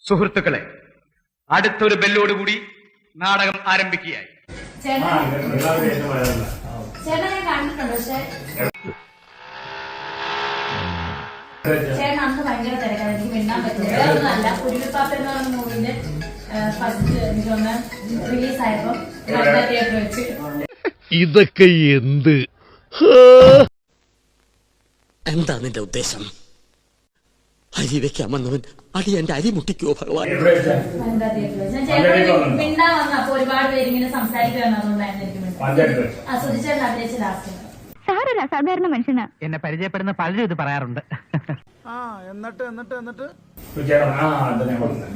സുഹൃത്തുക്കളെ, അടുത്തൊരു ബെല്ലോടുകൂടി നാടകം ആരംഭിക്കുകയായി. ചേട്ടൻ അന്ന് ഭയങ്കര തിരക്കാണ്, എനിക്ക് മിണ്ടാൻ പറ്റില്ല. വേറെ ഒന്നുമല്ല, കുരുവിപ്പാപ്പ എന്ന് പറഞ്ഞ മൂവിന്റെ ഫസ്റ്റ് എനിക്ക് തോന്നുന്ന റിലീസായപ്പോ തിയേറ്റർ വെച്ച് ഇതൊക്കെ എന്ത് എന്താ നിന്റെ ഉദ്ദേശം? അരി വെക്കാമെന്നവൻ അടി എന്റെ അരി മുട്ടിക്കോ ഭഗവാൻ. വനിതാ തിയേറ്റർ വെച്ച് ചേട്ടൻ മിണ്ടാൻ വന്നപ്പോ ഒരുപാട് പേര് ഇങ്ങനെ സംസാരിക്കുകയാണ്, അതുകൊണ്ടായിരുന്നു എനിക്ക് മിണ്ടാൻ. സുധിച്ചേട്ടൻ അഭിനയിച്ച ലാസ്റ്റ് സാറൊരു അസാധാരണ മനുഷ്യനാ. എന്നെ പരിചയപ്പെടുന്ന പലരും ഇത് പറയാറുണ്ട്.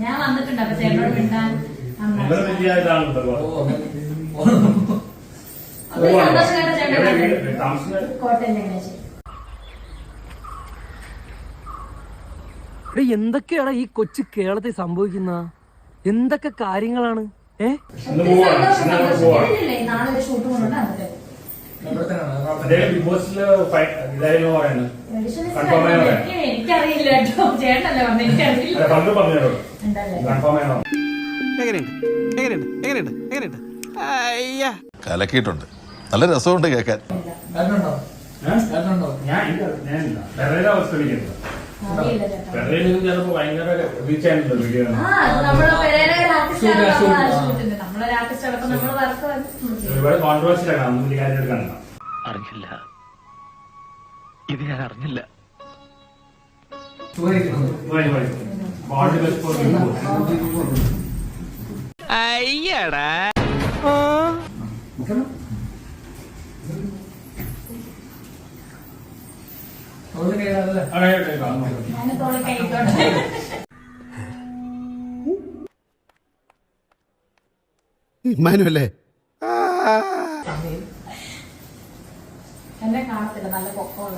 ഞാൻ വന്നിട്ടുണ്ട്, അപ്പൊ ചേട്ടനോട് മിണ്ടാൻ കോട്ടയം ചങ്ങനാശ്ശേരി. എന്തൊക്കെയാണ് ഈ കൊച്ചു കേരളത്തിൽ സംഭവിക്കുന്ന? എന്തൊക്കെ കാര്യങ്ങളാണ്? നാളെ ഒരു ഷൂട്ട് കൊണ്ടുണ്ട്. എനിക്കറിയില്ല കേട്ടോ, ചേട്ടനല്ലേ പറഞ്ഞു, എനിക്കറിയില്ല. കലക്കിയിട്ടുണ്ട്, നല്ല രസമുണ്ട് കേൾക്കാൻ. അറിഞ്ഞില്ല, ഇത് ഞാൻ അറിഞ്ഞില്ല. അയ്യടാ ഇമ്മാനുവല്ലേ? എന്നെ കാണത്തില്ല, നല്ല പൊക്കമുള്ള